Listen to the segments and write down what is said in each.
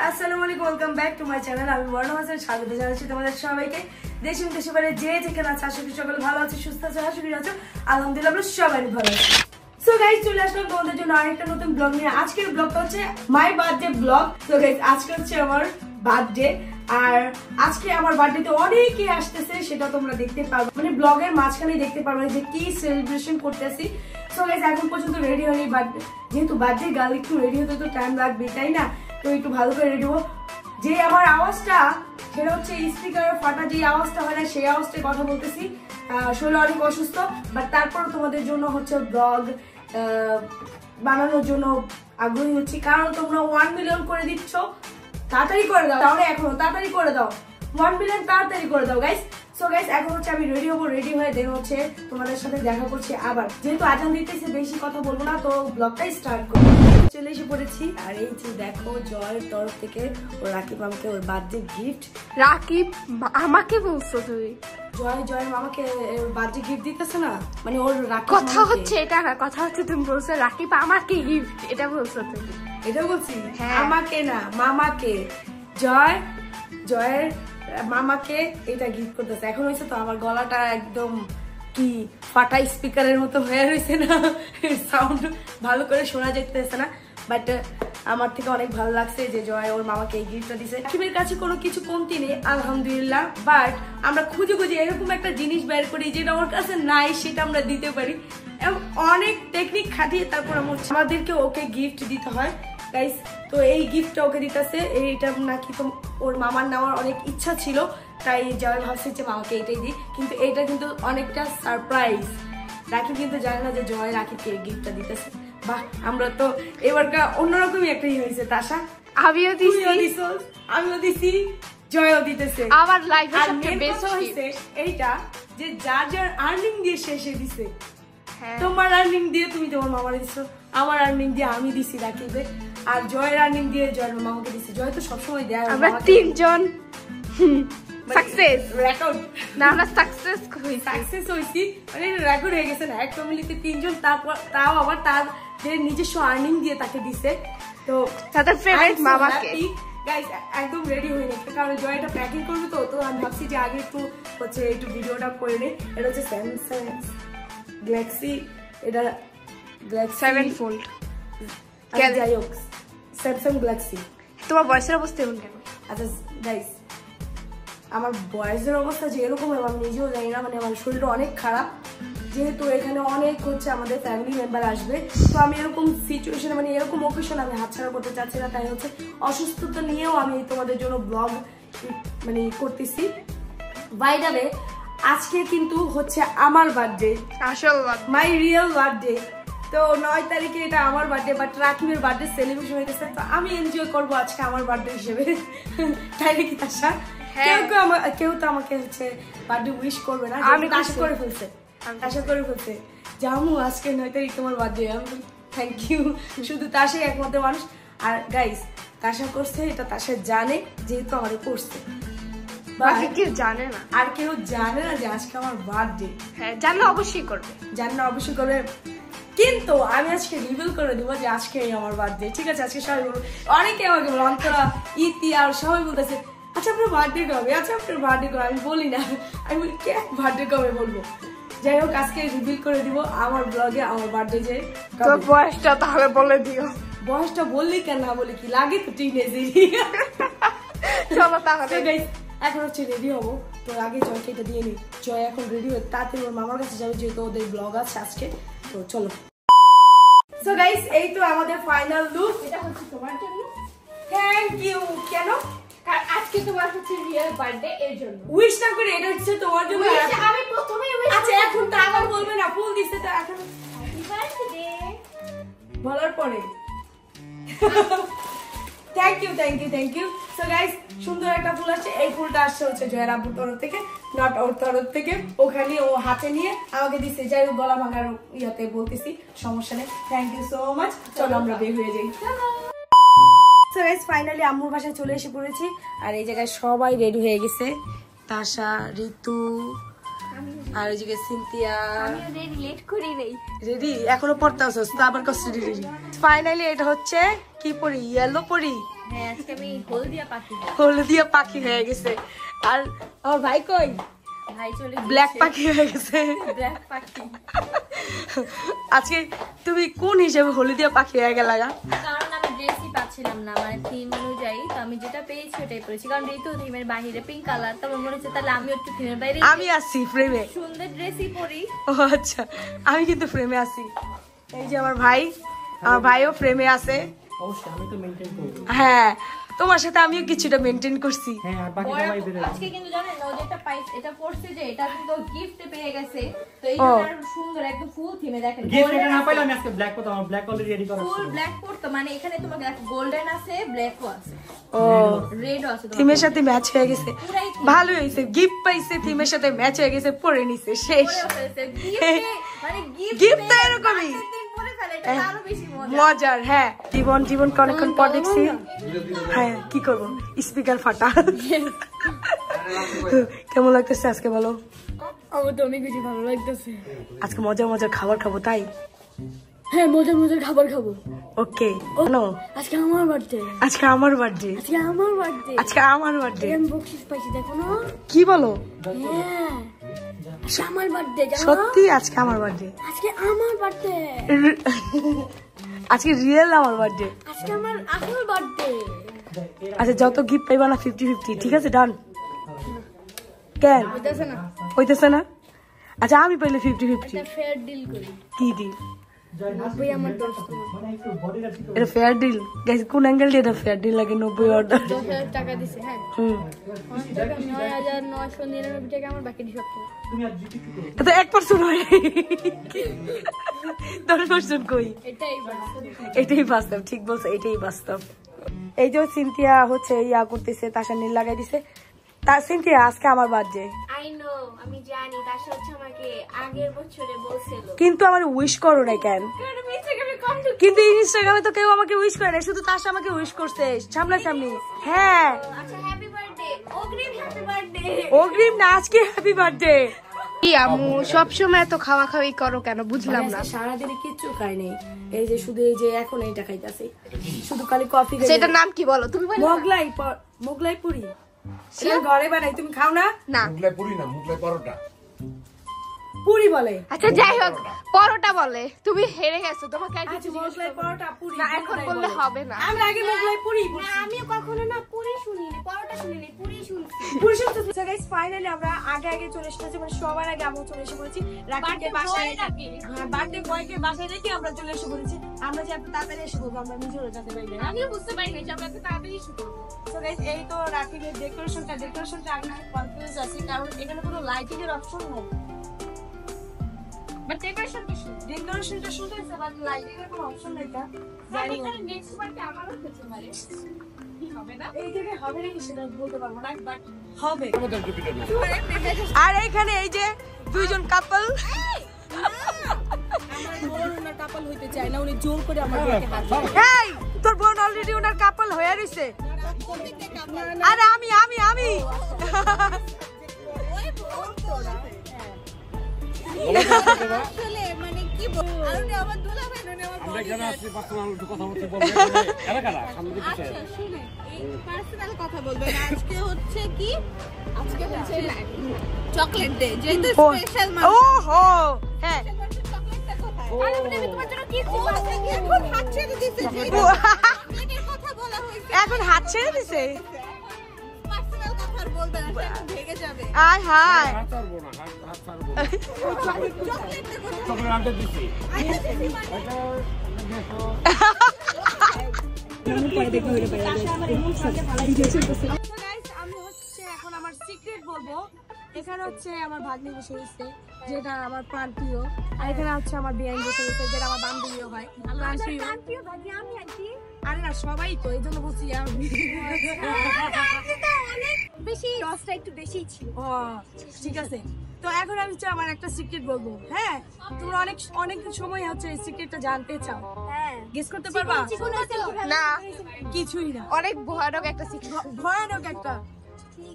আসসালামু আলাইকুম, welcome back to my channel. আমি বর্ণা হাসান, স্বাগত জানাচ্ছি তোমাদের সবাইকে। দেশ এবং দেশের বাইরে যে যেখানে আছে, আশা করি সকলে ভালো আছে, সুস্থ আছে, আশা করি আছো। আলহামদুলিল্লাহ আমরা সবাই ভালো আছি। সো গাইস, চলে আসলাম তোমাদের জন্য আরেকটা নতুন ব্লগ নিয়ে। আজকের ব্লগটা হচ্ছে my birthday blog. So guys, আজকে হচ্ছে আমার বার্থডে, আর আজকে আমার বার্থডেতে অনেকে আসতেছে, সেটা তোমরা দেখতে পারবে, মানে ব্লগের মাঝখানে দেখতে পারবে যে কি সেলিব্রেশন করতেছি। সো গাইস, এখন পর্যন্ত রেডি হয়নি, বাট যেহেতু বার্থডে গার্ল একটু রেডি হতে তো টাইম লাগবে, তাই না? তো একটু ভালো করে রেডি হবো। যে আমার আওয়াজটা, সেটা হচ্ছে স্পিকারের ফাটা যে আওয়াজটা হয় না, সেই আওয়াজটাই কথা বলতেছি। শরীর অনেক অসুস্থ, বাট তারপর তোমাদের জন্য হচ্ছে ব্লগ বানানোর জন্য আগ্রহী হচ্ছি, কারণ তোমরা 1 মিলিয়ন করে দিচ্ছ। তাড়াতাড়ি করে দাও, তাহলে এখনো তাড়াতাড়ি করে দাও, 1 মিলিয়ন তাড়াতাড়ি করে দাও গাইস। সো গাইস, এখন হচ্ছে আমি রেডি হবো, রেডি হয়ে দেন হচ্ছে তোমাদের সাথে দেখা করছি আবার। যেহেতু আজান দিতেছে, বেশি কথা বলবো না, তো ব্লগটাই স্টার্ট করবো। চলে এসে পড়েছি, আর এই যে দেখো জয়ের তরফ থেকে ও রাকিব আমাকে ওর বার্থডে গিফট। রাকিব আমাকে বলছো তুমি? জয়ের মামাকে বার্থডে গিফট দিতেছে না, মানে ওর কথা হচ্ছে এটা না, কথা হচ্ছে তুমি বলছো রাকিব আমাকে গিফট, এটা বলছো তুমি? এটা বলছি, আমাকে না মামাকে। জয়ের মামাকে এটা গিফট করতেছে। এখন হয়েছে তো আমার গলাটা একদম কি ফাটা স্পিকারের মতো হয়ে রয়েছে না, সাউন্ড ভালো করে শোনা যেতেছে না, বাট আমার থেকে অনেক ভালো লাগছে যে জয় ওর মামাকে এই গিফটটা দিছে। রাকিবের কাছে কোনো কিছু কমতি নেই আলহামদুলিল্লাহ, বাট আমরা খুঁজে খুঁজে এরকম একটা জিনিস বের করি যেটা ওর কাছে নাই, সেটা আমরা দিতে পারি, এবং অনেক টেকনিক খাটিয়ে তারপর আমাদেরকে ওকে গিফট দিতে হয় গাইস। তো এই গিফটটা ওকে দিতেছে, এইটা নাকি তো ওর মামার নেওয়ার অনেক ইচ্ছা ছিল, তাই জয় ভাবছে যে মামাকে এটাই দিই, কিন্তু এইটা কিন্তু অনেকটা সারপ্রাইজ। রাকিব কিন্তু জানে না যে জয় রাকিবকে এই গিফটটা দিতেছে। বাহ, আমরা তো এবারকার অন্যরকমই একটা হয়েছে। তাশা, আমিও দিছি, জয়ও দিতেছে। আমার লাইফের সবচেয়ে বেস্ট হইছে এইটা যে যার আর্নিং দিয়ে শেষে দিছে। তোমার আর্নিং দিয়ে তুমি তোমার মামারে দিছো, আমার আর্নিং দিয়ে আমি দিছি রাকিবে, আর জয়ের আর্নিং দিয়ে জয়ের মামাকে দিছি। জয় তো সবসময় দেয়। আমরা তিনজন সাকসেস রেকর্ড না, আমরা সাকসেস হইছি, মানে রেকর্ড হয়ে গেছে না। এক ফ্যামিলিতে 3 জন, তাও আবার তাদের নিজস্ব আর্নিং দিয়ে তাকে দিছে। তো তাদের ফেভারিট মামাকে। গাইস, একদম রেডি হয়ে নিচ্ছে, কারণ জয়টা প্যাকিং করবে। তো আমি ভাবছি যে আগে একটু ভিডিওটা করে নেই। এটা হচ্ছে স্যামসাং গ্যালাক্সি, এটা গ্যালাক্সি 7 ফোল্ড। যাই হোক, স্যামসাং গ্যালাক্সি। তোমার বয়সের অবস্থা এমন কেন? আচ্ছা গাইস, আমার বয়সের অবস্থা যেরকম আমি নিজেও জানি না, মানে আমার শরীরটা অনেক খারাপ, যেহেতু এখানে অনেক হচ্ছে আমাদের ফ্যামিলি মেম্বার আসবে। তো আমি এরকম সিচুয়েশনে, মানে এরকম অকেশন আমি হাতছাড়া করতে চাচ্ছি না, তাই হচ্ছে অসুস্থতা নিয়েও আমি তোমাদের জন্য ব্লগ মানে করতেছি। বাই দ্য ওয়ে, আজকে কিন্তু হচ্ছে আমার বার্থডে, আসল মাই রিয়েল বার্থডে। তো 9 তারিখে এটা আমার বার্থডে, বাট রাকিবের বার্থডে সেলিব্রেশন হইতেছে, তো আমি এনজয় করবো আজকে আমার বার্থডে হিসেবে, তাই নাকি তাশা? কেউ তো আমাকে হচ্ছে বার্থডে উইশ করবে না, আমি আশা করে ফেলছে জামু আজকে 9 তারিখ তোমার বার্থডে। আমি থ্যাংক ইউ, শুধু তাশাই একমাত্র মানুষ। আর গাইস, তাশা করছে, এটা তাশা জানে, যেহেতু আমার করছে, কেউ জানে না, আর কেউ জানে না যে আজকে আমার বার্থডে। হ্যাঁ, জানলে অবশ্যই করবে, কিন্তু আমি আজকে রিভিল করে দেবো যে আজকে আমার বার্থডে। ঠিক আছে, আজকে সবাই বলবো, অনেকে আমাকে বলো অন্তরা, ইতি আর সবাই বলতেছে আচ্ছা আপনার বার্থডে কবে, আচ্ছা আপনার বার্থডে কবে। আমি বলি না, আমি কে বার্থডে কবে বলবো। যাই হোক, আজকে রিভিল করে দিব আমার ব্লগে আমার বার্থডে যে। বয়সটা তাহলে বলে দিও। বয়সটা বললি কেন, না বলি কি লাগে তো টিনেজারই। চলো তাহলে গাইস, এখন হচ্ছে রেডি হবো। তো আগে জয়কে এটা দিয়ে নি। জয় এখন রেডি হয়ে তাড়াতাড়ি ওর মামার কাছে যাবে, যেহেতু ওদের ব্লগ আছে আজকে। তো চলো। সো গাইস, এই তো আমাদের ফাইনাল লুক। এটা হচ্ছে তোমার জন্য। Thank you. কেন? কারণ আজকে তোমার হচ্ছে রিয়েল বার্থডে, এর জন্য উইশ না করে এটা হচ্ছে তোমার জন্য। আমি প্রথমেই উইশ। আচ্ছা, এখন তো আবার বলবে না, ফুল দিতে তো এখন হ্যাপি বার্থডে বলার পরে। Thank you. সো গাইস, সুন্দর একটা ফুল আসছে। এই ফুলটা আসছে হচ্ছে জয়ের আব্বুর তরফ থেকে, নট ওর তরফ থেকে। ওখানে ও হাতে নিয়ে আমাকে দিচ্ছে। যাই হোক, গলা ভাঙার ইয়াতে বলতেছি, সমস্যা নেই। Thank you so much. চলো আমরা বের হয়ে যাই। সো গাইস, ফাইনালি আম্মুর বাসায় চলে এসে পড়েছি, আর এই জায়গায় সবাই রেডি হয়ে গেছে। তাশা, ঋতু, আর ওইদিকে সিনথিয়া। রেডি এখনো পড়তে আসছ তো, আবার কষ্ট রেডি। ফাইনালি এটা হচ্ছে কি পরি, ইয়েলো পরি, হ্যাঁ আজকে আমি হলদিয়া পাখি। হলদিয়া পাখি হয়ে গেছে। আর আমার ভাই কই? ভাই চলে ব্ল্যাক পাখি হয়ে গেছে। ব্ল্যাক পাখি। আজকে তুমি কোন হিসেবে হলদিয়া পাখি হয়ে গেলা? কারণ আমি ড্রেসই পাচ্ছিলাম না, মানে থিম অনুযায়ী। তো আমি যেটা পেয়েছি ওটাই পরেছি, কারণ ঋতু থিমের বাইরে পিঙ্ক কালার। তো আমার মনে হচ্ছে তাহলে আমিও একটু থিমের বাইরে আমি আসছি ফ্রেমে। সুন্দর ড্রেসই পরি। ও আচ্ছা, আমি কিন্তু ফ্রেমে আছি। এই যে আমার ভাইও ফ্রেমে আছে। অবশ্যই আমি তো মেইনটেইন করব। হ্যাঁ, তোমার সাথে আমিও কিছুটা মেইনটেইন করছি। হ্যাঁ, আর বাকি সবাই বের আজকে কিন্তু জানেন ও যেটা পাইছে, এটা পড়ছে যে এটা কিন্তু গিফটে পেয়ে গেছে। তো এই জন্য আর সুন্দর একদম ফুল থিমে দেখেন। গিফট এটা না পাইলে আমি আজকে ব্ল্যাক করতে, আমার ব্ল্যাক অলরেডি রেডি করা আছে। ফুল ব্ল্যাক পড়তো, মানে এখানে তোমাকে গোল্ডেন আছে, ব্ল্যাকও আছে, ও রেডও আছে। থিমের সাথে ম্যাচ হয়ে গেছে, ভালো হয়েছে। গিফট পাইছে, থিমের সাথে ম্যাচ হয়ে গেছে, পরে নিছে, শেষ। মানে গিফট তো এরকমই মজার। হ্যাঁ, জীবনকে অনেকক্ষণ পর দেখছি। হ্যাঁ, কি করবো, স্পিকার ফাটা। কেমন লাগতেছে আজকে বলো? আমার তো অনেক বেশি ভালো লাগতেছে। আজকে মজার খাবার খাবো, তাই? হ্যাঁ, মজার খাবার খাবো। ওকে, আজকে আমার বার্থডে। আজকে আমার বার্থডে। আমি বকশিস পাইছি, দেখো না? কি বলো? হ্যাঁ, আজকে আমার বার্থডে। সত্যি আজকে আমার বার্থডে? আজকে আমার বার্থডে। আজকে রিয়েল আমার বার্থডে। আজকে আমার আসল বার্থডে। আচ্ছা, যত গিফট পাইবা না 50-50, ঠিক আছে? ডান? কেন হইতেছে না? আচ্ছা, আমি পাইলে 50-50। ফেয়ার ডিল করি। কি ডিল? আমার দোস্ত এটা ফেয়ার ডিল? গাইস, কোন অ্যাঙ্গেল দিয়ে এটা ফেয়ার ডিল লাগে? 90 অর্ডার 10,000 টাকা দিছে। হ্যাঁ, 9,999 টাকা আমার বাকি সব। এটা 1% হয়, 10% কই? এটাই বাস্তব। ঠিক বলছো, এটাই বাস্তব। এই যে সিনথিয়া হচ্ছে ইয়া করতেছে, তাসা নীল লাগাই দিছে। সিনথিয়া, আজকে আমার বার্থডে। আই নো, আমি জানি। তাসা হচ্ছে আমাকে আগের বছরে বলছিল, কিন্তু আমার উইশ করো না কেন? কিন্তু ইনস্টাগ্রামে তো কেউ আমাকে উইশ করে না, শুধু তাসা আমাকে উইশ করছে সামনাসামনি। হ্যাঁ, আচ্ছা হ্যাপি বার্থডে অগ্রিম। হ্যাপি বার্থডে অগ্রিম না, আজকে হ্যাপি বার্থডে। কি আম্মু সবসময় এত খাওয়া খাওয়াই করো কেন, বুঝলাম না। সারাদিনে কিচ্ছু খাই নেই, এই যে শুধু এই যে এখন এইটা খাইতাছি, শুধু খালি কফি। সেটার নাম কি বলো তুমি? মোগলাই পুরি। ঘরে বানাই, তুমি খাও না? না, মুগলাই পুরি না, মুগলাই পরোটা। পুরি বলে। আচ্ছা যাই হোক, পরোটা বলে। তুমি হেরে গেছো, তোমাকে আর কিছু মোগলাই পরোটা পুরি না এখন বললে হবে না। আমরা আগে মোগলাই পুরি বলছি। আমিও কখনো না পুরি শুনিনি, পরোটা শুনিনি, পুরি শুনছি। পুরি শুনছি। সো গাইস, ফাইনালি আমরা আগে চলে এসেছি, মানে সবার আগে আমরা চলে এসে পড়েছি রাকিবকে বাসায়। হ্যাঁ, বার্থডে বয়কে বাসায় রেখে আমরা চলে এসে পড়েছি। আমরা যে এত তাড়াতাড়ি এসে পড়বো আমরা নিজেরও জানতে পারি না। আমিও বুঝতে পারি না যে আমরা এত তাড়াতাড়ি এসে পড়বো। সো গাইস, এই তো রাকিবের ডেকোরেশনটা আমি খুব কনফিউজ আছি, কারণ এখানে কোনো লাইটিং এর অপশন নেই। বাট ডেকোরেশনটা সুন্দর আছে, বাট লাইটিং এর কোনো অপশন নেই। তা জানি না নেক্সট বারকে আমারও হতে পারে, হবে না? এই জায়গায় হবে নাকি সেটা বলতে পারবো না, বাট হবে। আমাদের জুপিটার না। আর এইখানে এই যে দুইজন কাপল, কাপল হইতে চায় না, উনি জোর করে আমার এই তোর বোন অলরেডি ওনার কাপল হয়ে রইছে। আরে আমি আসলে মানে কি বলবো, আরে আমার দুলা ভাই নে আমার আমরা এখানে আসছি পার্সোনাল কথা বলতে বলবো। কারা সামনে দিতে চাই। আচ্ছা শুনে, এই পার্সোনাল কথা বলবেন। আজকে হচ্ছে কি, আজকে হচ্ছে চকলেট ডে, যেহেতু স্পেশাল মানে। ওহো, হ্যাঁ, চকলেটটা কোথায়? আরে আমি তোমার জন্য কি এখন হাত ছেড়ে দিতে চকলেটের কথা বলা হইছে, এখন হাত ছেড়ে দিছে। পার্সোনাল কথা আর বলবেন না, সে ভেগে যাবে। আয় হায়, হাত ছাড়বো না, হাত ছাড়বো না। চকলেটটা কোথায়? চকলেট আনতে দিছি। আমি হচ্ছে এখন আমার সিক্রেট বলবো। এখানে হচ্ছে আমার ভাগ্নি বসে হয়েছে, যেটা আমার প্রাণ প্রিয়। আর এখানে হচ্ছে আমার বিয়ান বসে হয়েছে, যেটা আমার বান্ধবীও হয়। আরে না, সবাই তো, এই জন্য বলছি বেশি রসটা একটু বেশি ছিল। ও ঠিক আছে। তো এখন আমি আমার একটা সিক্রেট বলবো। হ্যাঁ, তোমরা অনেক সময় হচ্ছে এই সিক্রেটটা জানতে চাও। হ্যাঁ, গেস করতে পারবা? না, কিছুই না, অনেক ভয়ানক একটা সিক্রেট। ভয়ানক একটা।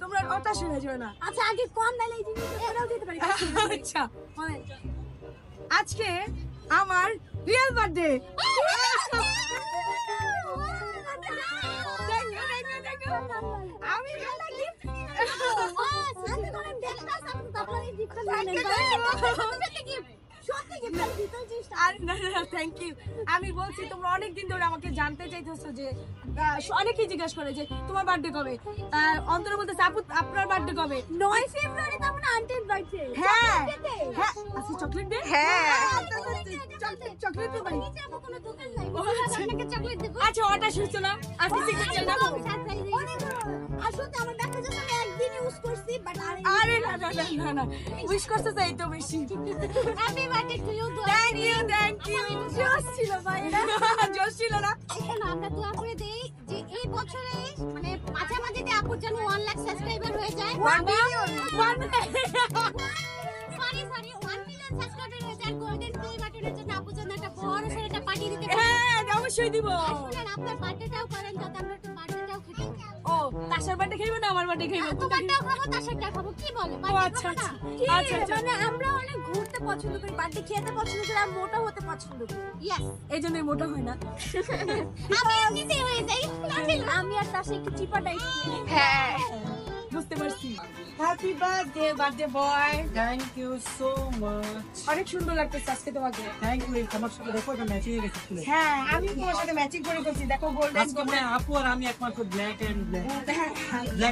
তোমরা হতাশ হয়ে যাবে না। আচ্ছা আগে কোন ডালে এই জিনিসটাও দিতে পারি। আচ্ছা, আজকে আমার রিয়েল বার্থডে। আমি থ্যাংক ইউ। আমি বলছি তোমরা অনেকদিন ধরে আমাকে জানতে চাইতেছো যে অনেকেই জিজ্ঞাসা করে যে তোমার বার্থডে কবে, অন্তর বলতেছে আপু আপনার বার্থডে কবে? 9 ফেব্রুয়ারি তো আমার আন্টির বার্থডে। হ্যাঁ হ্যাঁ আচ্ছা চকলেট দে। হ্যাঁ চকলেট তো বাড়ি কোনো দোকান নাই আপনাকে চকলেট দেব। আচ্ছা ওটা শুনছো না আজকে সিক্রেট চাই না আসলে আমার দেখা যাচ্ছে আমি একদিন ইউজ করছি বাট আরে না না না না উইশ করতে চাই তো বেশি। Happy birthday to you. Thank you জোশ ছিল ভাই জোশ ছিল না। এখন আমরা দোয়া করে দেই যে এই বছরে মানে মাঝামাঝি যে আপুর জন্য 1 লাখ সাবস্ক্রাইবার হয়ে যায়। 1 মিলিয়ন সরি 1 মিলিয়ন সাবস্ক্রাইবার হয়ে যায়। গোল্ডেন প্লে বাটনের জন্য আপুর জন্য একটা বড় সড় একটা পার্টি দিতে পারি। হ্যাঁ অবশ্যই দিব। আসলে আপনার বার্থডেটাও করেন যাতে আমরা একটু বার্থডেটাও খেতে পারি। ও তাশার বার্থডে খাইবো না আমার বার্থডে খাইবো? তোমারটাও খাবো তার সাথে খাবো কি বলে? ও আচ্ছা আচ্ছা আচ্ছা মানে আমরা অনেক ঘুরতে পছন্দ করি, বার্থডে খেতে পছন্দ করি, আর মোটা হতে পছন্দ করি। ইয়েস এই জন্যই মোটা হয় না। আমি এমনিতেই হয়ে যাই। আমি আর তার সাথে একটু চিপা টাইপ। হ্যাঁ বুঝতে পারছি। Happy birthday birthday boy. Thank you so much. অনেক সুন্দর লাগতেছে আজকে তোমাকে। Thank you. তোমার সাথে দেখো এটা ম্যাচিং হয়ে গেছে ফুলে। হ্যাঁ আমি তোমার সাথে ম্যাচিং করে করছি। দেখো গোল্ডেন আজকে মানে আপু আর আমি একমাত্র ব্ল্যাক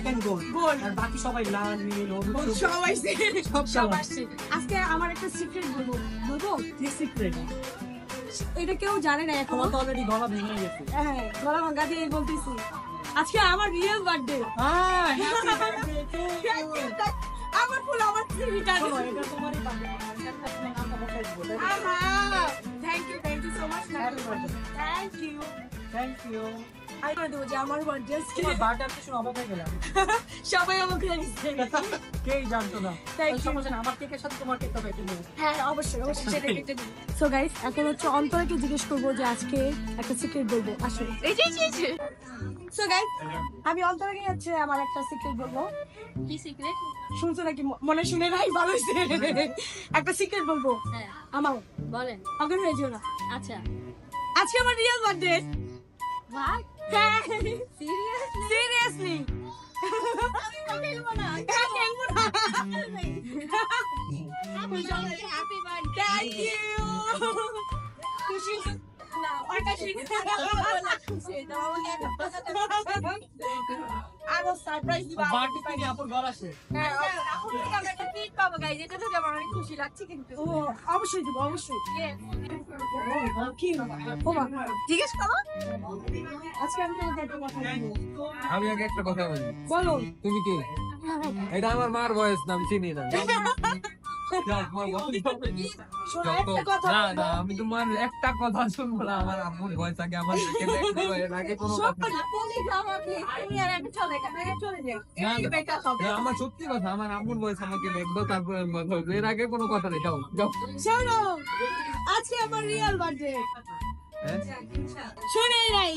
এন্ড গোল্ড। আর বাকি সবাই লাল নীল হলুদ সবাই সব সব আসছে। আজকে আমার একটা সিক্রেট বলবো। সিক্রেট। এটা কেউ জানে না এখন। তোমার তো অলরেডি গলা ভেঙে গেছে। হ্যাঁ গলা ভাঙা দিয়ে বলতেছি আজকে আমার রিয়েল বার্থডে। হ্যাঁ হ্যাপি বার্থডে টু আমার ফুল আমার সিভিটা। ইউ। এটা তোমারই বার্থডে। এটা তোমার নামটা বসাই দিব। Thank you so much. Happy birthday. Thank you. আমি করে দেবো যে আমার বার্থডে তোমার বার্থডে আসতে শুনে অবাক হয়ে গেলাম। সবাই আমাকে দিচ্ছে। কেই জানতো না। Thank you. সমস্যা না, আমার কেকের সাথে তোমার কেকটা বেটে নেব। হ্যাঁ অবশ্যই অবশ্যই সেটা কেটে দিই। সো গাইস এখন হচ্ছে অন্তরকে জিজ্ঞেস করবো যে আজকে একটা সিক্রেট বলবো আসলে। সো গাইস আমি অন্তরকে হচ্ছে আমার একটা সিক্রেট বলবো। কি সিক্রেট? শুনছো নাকি? মনে শুনে নাই ভালো হয়েছে। একটা সিক্রেট বলবো হ্যাঁ আমার। বলেন। অজ্ঞান হয়ে যেও না। আচ্ছা আজকে আমার real birthday. What? Seriously happy birthday. Thank you. খুশি না ওটা খুশি আরো সারপ্রাইজ দিবা। বার্থডে থেকে আপুর গলা আসে। হ্যাঁ আমরা একটা ট্রিট পাবো গাইস, এটা তো আমার অনেক খুশি লাগছে কিন্তু। ও অবশ্যই দিব অবশ্যই। কি ও মা জিজ্ঞেস করো আজকে আমি তোমাকে একটা কথা বলবো। আমি আগে একটা কথা বলি। বলো। তুমি কি? এটা আমার মার ভয়েস না, আমি চিনি না। শোনো একটা কথা না না, আমি তোমার একটা কথা শুনবো না। আমার আম্মুর ভয়েস আগে আমার দিকে দেখতে হয়, এর আগে কোনো কথা না। না, আমার সত্যি কথা, আমার আম্মুর ভয়েস আমাকে দেখবো, তারপরে আমি কথা বলবো। এর আগে কোনো কথা নেই। যাও যাও। শোনো আজকে আমার রিয়েল বার্থডে। হ্যাঁ? শুনে নাই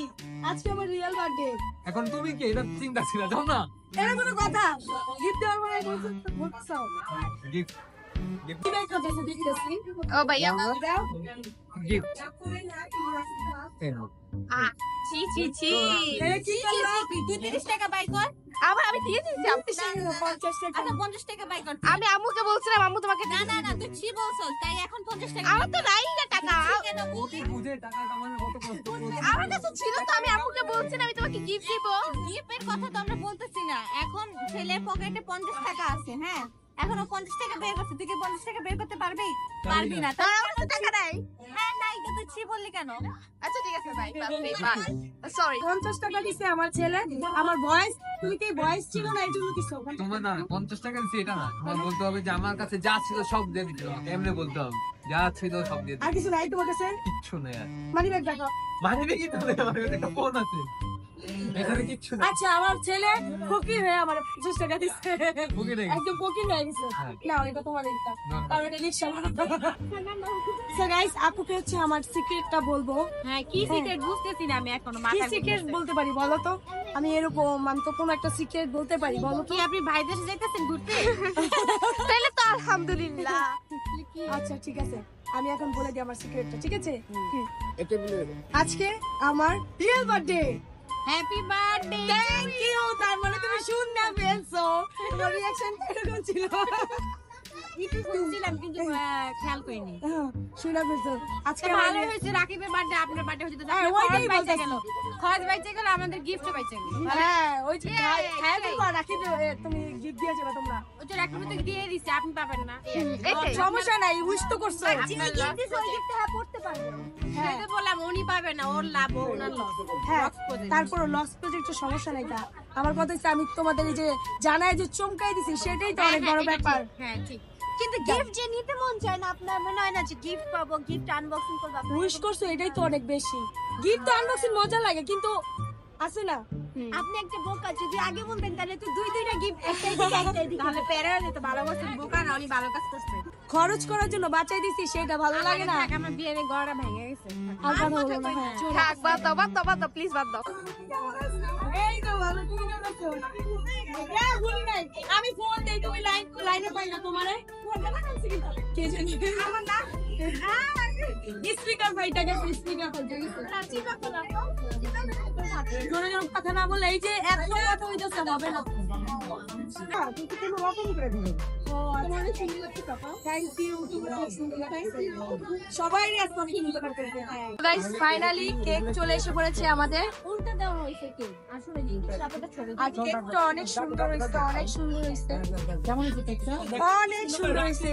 আজকে আমার রিয়েল বার্থডে। এখন তুমি কি এটা চিন্তা ছিল? যাও না। এটা কোনো কথা? গিফট দেওয়ার মানে বলছো গিফট গিফট কি বের করতেছে দেখতেছি। ও ভাইয়া দাও। গিফট ছি ছি ছি। এটা কি করলো? তুই 30 টাকা বাই কর। আবার আমি দিয়ে দিচ্ছি। 50 টাকা। আচ্ছা 50 টাকা বাই কর। আমি আম্মুকে বলছিলাম, আম্মু তোমাকে না না না তুই ছি বলছস, তাই এখন 50 টাকা। আমার তো নাই না টাকা। ও কি বুঝে টাকাটা মানে কত কষ্ট করছে। আমার কাছে ছিল তো, আমি আম্মুকে বলছিলাম আমি তোমাকে গিফট দিব। গিফটের কথা তো আমরা বলতেছি না। এখন ছেলের পকেটে 50 টাকা আছে। হ্যাঁ এখন ও 50 টাকা বের করছে। তুই কি 50 টাকা বের করতে পারবি? পারবি না। তার আমার তো টাকা নাই। হ্যাঁ নাই তো তুই ছি বললি কেন? আচ্ছা ঠিক আছে ভাই সরি। 50 টাকা দিছে আমার ছেলে। আমার ভয়েস তুমি কি ভয়েস ছিল না এই জন্য দিছো? তোমার না 50 টাকা দিচ্ছি এটা না, তোমার বলতে হবে যে আমার কাছে যা ছিল সব দিয়ে দিতে হবে। এমনি বলতে হবে যা ছিল সব দিয়ে দিতে আর কিছু নাই তোমার কাছে? কিচ্ছু নেই আর। মানি ব্যাগ দেখো। মানে দেখি তো আমার কাছে একটা ফোন আছে, এখানে কিচ্ছু নেই। আচ্ছা আমার ছেলে ফকির হয়ে আমার 50 টাকা দিচ্ছে। ফকির হয়ে গেছে। একদম ফকির হয়ে গেছে। হ্যাঁ। না এটা তোমার এটা। না, না। কারণ এটা রিকশা ভাড়া। সো গাইস আপুকে হচ্ছে আমার সিক্রেটটা বলবো। হ্যাঁ কি সিক্রেট বুঝতেছি না আমি এখনো কি মাথা সিক্রেট বলতে পারি বলো তো? আমি এরকম আমি তো কোনো একটা সিক্রেট বলতে পারি বলো তো? কি আপনি ভাইদের সাথে যাইতেছেন ঘুরতে? তাহলে তো আলহামদুলিল্লাহ। আচ্ছা ঠিক আছে আমি এখন বলে দিই আমার সিক্রেটটা, ঠিক আছে? এটা বলে আজকে আমার real birthday. Happy birthday. Thank you. তার মানে তুমি শুননা ফেলছো, তোমার রিঅ্যাকশন এরকম ছিল। একটু শুনছিলাম কিন্তু খেয়াল করিনি। শুনা ফেলছো। আজকে ভালো হয়েছে, রাকিবের বার্থডে আপনার বার্থডে হচ্ছে তো ওইটাই বাইচে বলতেছি। গেল, খরচ বাইচে গেল, আমাদের গিফট বাইচে গেল। হ্যাঁ ওই যে Yay, খায় সেই। তো রাখি তুমি গিফট দিয়ে যাবে তোমরা। ওই যে রাকিব তো দিয়ে দিছে, আপনি পাবেন না। সমস্যা নাই, উইশ তো করছো। যিনি গিফট দিছে ওই গিফট হ্যাঁ পড়তে পারবে। হ্যাঁ তো বললাম উনি পাবে না, ওর লাভ ওনার লস। হ্যাঁ তারপর লস প্রজেক্টের সমস্যা নাই। তা আমার কথা হচ্ছে আমি তোমাদের এই যে জানায় যে চমকাই দিছি সেটাই তো অনেক বড় ব্যাপার। হ্যাঁ ঠিক। কিন্তু গিফট যে নিতে মন চায় না, আপনার মনে হয় না যে গিফট পাবো, গিফট আনবক্সিং করবো? উইশ করছো এটাই তো অনেক বেশি। গিফট তো আনবক্সিং মজা লাগে কিন্তু আছে না। আপনি একটা বোকা, যদি আগে বলতেন তাহলে তো দুইটা গিফট একটাই দিকে একটাই দিকে। তাহলে প্যারা হয়ে যেত, ভালো করছে বোকা না, উনি ভালো কাজ করছে। খরচ করার জন্য বাঁচাই দিছি সেটা ভালো লাগে না। আমার বিয়ের গড়া ভেঙে গেছে। আর কথা বলো না। হ্যাঁ থাক, বাদ দাও, বাদ দাও, বাদ দাও, প্লিজ বাদ দাও। এই তো ভালো তুমি না করছো। ভুলি নাই আমি ফোন দেই, তুমি লাইনে পাই না তোমারে কে জানি আমার না স্পিকার ফাইটা গেছে, স্পিকার ফাইটা গেছে। জোরে জোরে কথা না বলে এই যে এত কথা হইতেছে হবে না। সবাই গাইস ফাইনালি কেক চলে এসে পড়েছে আমাদের। উল্টা দেওয়া হয়েছে কি আসলে জিনিসটা ছোট। আর কেকটা অনেক সুন্দর হয়েছে, অনেক সুন্দর হয়েছে, অনেক সুন্দর হয়েছে।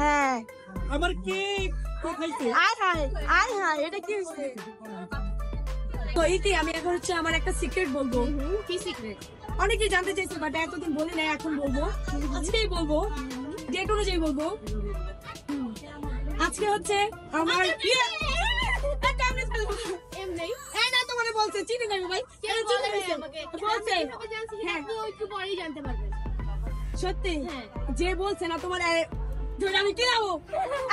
হ্যাঁ আমার কেক খাইতে আয় হায় আয় হায়, এটা কি হয়েছে? তো ইতি আমি এখন হচ্ছে আমার একটা সিক্রেট বলবো। কি সিক্রেট? অনেকে জানতে চাইছে বাট এতদিন বলি না, এখন বলবো, আজকেই বলবো, ডেট অনুযায়ী বলবো। আজকে হচ্ছে আমার এমনি এই না তোমারে বলছে চিনি না ভাই, এটা চিনি হয়েছে বলছে। হ্যাঁ একটু পরেই জানতে পারবেন। সত্যি যে বলছে না তোমার ধরে আমি কি যাবো,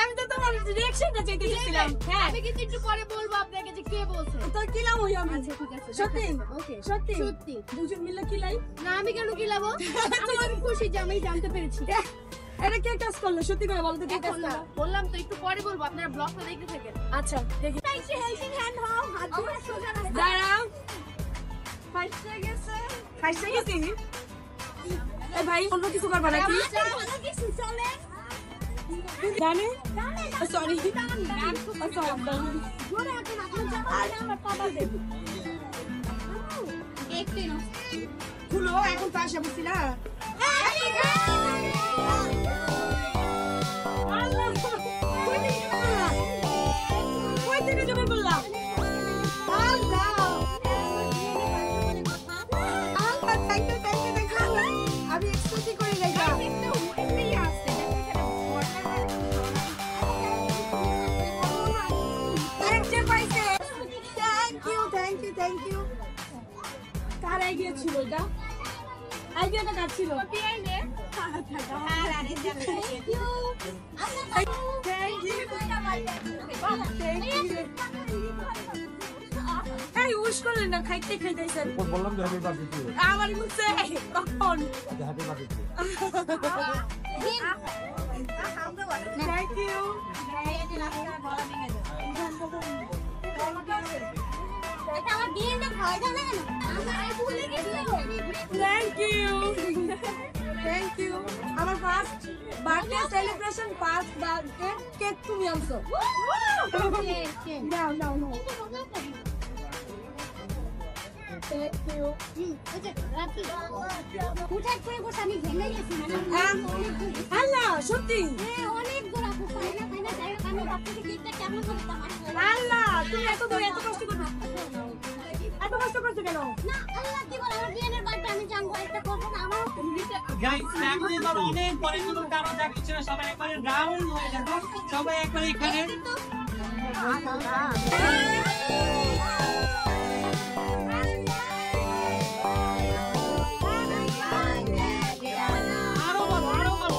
আমি তো তোমার রিঅ্যাকশনটা চাইতে চাইছিলাম। হ্যাঁ আমি কিন্তু একটু পরে বলবো আপনাকে যে কে বলছে। তো কি লাভ হই আমি? ঠিক আছে সত্যি ওকে সত্যি সত্যি। দুজন মিলে কি লাই? না আমি কেন কি লাবো? আমি খুশি যে আমি জানতে পেরেছি। এটা কে কাজ করলো সত্যি করে বলো তো, কে কাজ এখন না করলো? বললাম তো একটু পরে বলবো, আপনারা ব্লগটা দেখতে থাকেন। আচ্ছা দেখি, হেল্পিং হ্যান্ড হও, হাত ধরে সোজা রাখো। দাঁড়াও ফাইসে গেছে। খাইছে গেছি। এ ভাই অন্য কিছু করবা নাকি? ভালো কিছু চলে। জানে সরি জোরে এখন আপনি যাবেন আমার পাপা দেব। একটু খুলো এখন পাশে বসি না। কই থেকে জমে বললাম আমি এক্সপেক্ট করি নাই। Thank you. কার আইডিয়া ছিল এটা? আইডিয়াটা কার ছিল? এই উইশ করলেন না, খাইতে খাইতেছেন। বললাম যে হ্যাপি বার্থডে আমার বলছে কখন? Happy birthday thank you. এটা আমার বিয়েতে ভয় জানে না। আমি ভুলে গেছি। Thank you thank you. আমার first birthday celebration, first birthday cake তুমি আনছো। নাও নাও নাও। Thank you. হুঠাৎ করে বসে আমি ভেঙে গেছি। আল্লাহ সত্যি অনেক দূর আপু, ফাইনা ফাইনা যাই হোক, আমি ভাবতেছি কেকটা কেমন করতাম। আল্লাহ তুমি এত দূর এত কষ্ট করছো, এত কষ্ট করছো কেন? না আল্লাহ কি বলে, আমার বিয়ের বার্থডে আমি জানবো, একটা করবো না আমার। গাইস এখন এবার অনেক পরে কোনো কারণ দেখাচ্ছে না, সবাই একবারে রাউন্ড হয়ে যাবে, সবাই একবারে এখানে আরো বলো আরো বলো।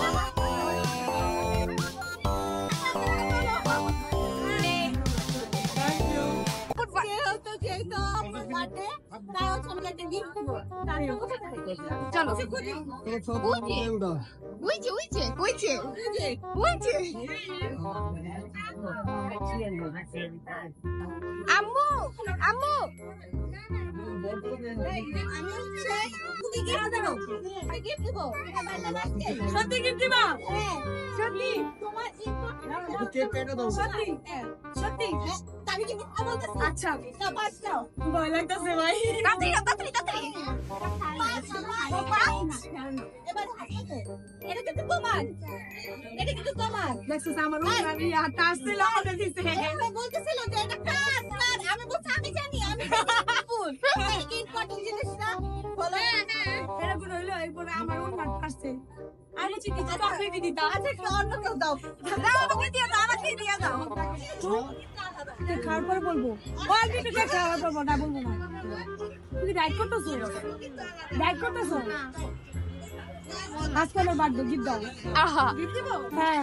চলো আম্মু আম্মু আমি হচ্ছে তুমি gift দাও। আমি gift দিব। এটা বাইরে রাখতে। সত্যি gift দিবা? হ্যাঁ। সত্যি? তোমার সত্যি? সত্যি? আমি কি মিথ্যা বলতেছি? আচ্ছা। না, পাঁচ দাও। ভয় লাগতেছে ভাই। তাড়াতাড়ি দাও, তাড়াতাড়ি। এবার এটা কিন্তু তোমার। এটা কিন্তু তোমার। দেখছিস আমার উনারি হাতটা আসছিল আমাকে দিতে। আমি বলতেছিল যে এটা কার কার আমি বলছি আমি জানি আমি ফুল ইম্পর্টেন্ট জিনিসটা বলো এরকম হইলো এরপরে আমার উনার আসছে। আমি চিন্তা চকলেটই দিতাম। আচ্ছা একটু অন্য কেউ দাও দাও আমাকে দিয়ে দাও আমাকে দিয়ে দাও খাওয়ার পর বলবো অলরেডি খাওয়ার পর না বলবো না। তুমি ডাইট করতেছো? ডাইট করতেছো? আজকে আমার বার্থডে গিফট দাও। আহা গিফট দিব হ্যাঁ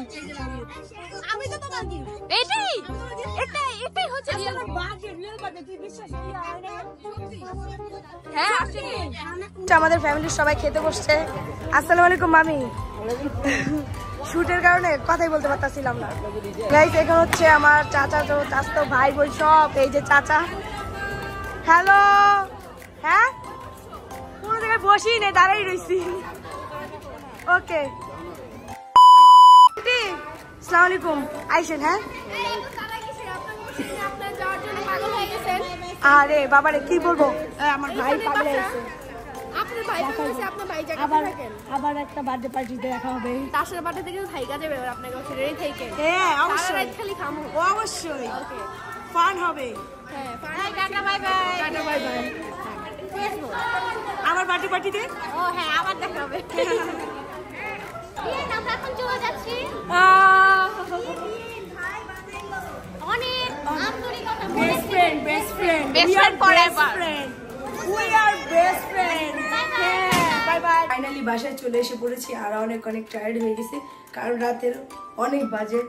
আমি তো তোমার গিফট এটাই হচ্ছে real বার্থডে রিয়েল বার্থডে তুই বিশ্বাস করি হ্যাঁ আসলে আমাদের ফ্যামিলির সবাই খেতে বসছে। আসসালামু আলাইকুম মামি। শুটের কারণে কথাই বলতে পারতাছিলাম না। গাইস এখন হচ্ছে আমার চাচা তো চাচতো ভাই বোন সব এই যে চাচা। হ্যালো হ্যাঁ কোনো জায়গায় বসি নেই দাঁড়াই রইছি। ওকে আসসালামু আলাইকুম আইসেন। হ্যাঁ আরে বাবারে কি বলবো আমার ভাই পাগল হয়েছে। আবার একটা বার্থডে পার্টিতে দেখা হবে। তার সাথে বার্থডে থেকে থাইকা যাবে আপনাকে রেডি থেকে হ্যাঁ অবশ্যই খালি খামো অবশ্যই ফান হবে। হ্যাঁ tata bye bye tata bye bye. আমার বার্থডে পার্টিতে ও হ্যাঁ আবার দেখা হবে আমরা এখন চলে যাচ্ছি অনেক আন্তরিকতা best friend Best friend forever. We are best friend. Bye bye. Finally বাসায় চলে এসে পড়েছি আর অনেক টায়ার্ড হয়ে গেছি কারণ রাতের অনেক বাজে।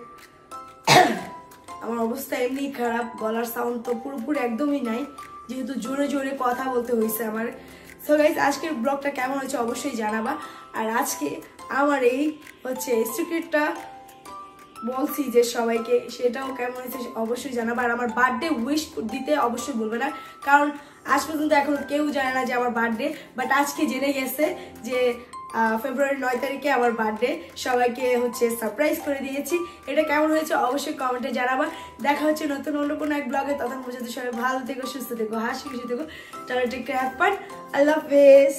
আমার অবস্থা এমনি খারাপ, গলার সাউন্ড তো পুরোপুরি একদমই নাই যেহেতু জোরে জোরে কথা বলতে হয়েছে আমার। সো গাইস আজকের ব্লগটা কেমন হয়েছে অবশ্যই জানাবা। আর আজকে আমার এই হচ্ছে সিক্রেটটা বলছি যে সবাইকে সেটাও কেমন হয়েছে অবশ্যই জানাবা। আর আমার বার্থডে উইশ দিতে অবশ্যই বলবে না কারণ আজ পর্যন্ত এখন কেউ জানে না যে আমার বার্থডে, বাট আজকে জেনে গেছে যে ফেব্রুয়ারি 9 তারিখে আমার বার্থডে। সবাইকে হচ্ছে সারপ্রাইজ করে দিয়েছি। এটা কেমন হয়েছে অবশ্যই কমেন্টে জানাবা। দেখা হচ্ছে নতুন অন্য কোনো এক ব্লগে। তখন পর্যন্ত সবাই ভালো থেকো, সুস্থ থেকো, হাসি খুশি থেকো। Tata take care, have fun, আল্লাহ হাফেজ।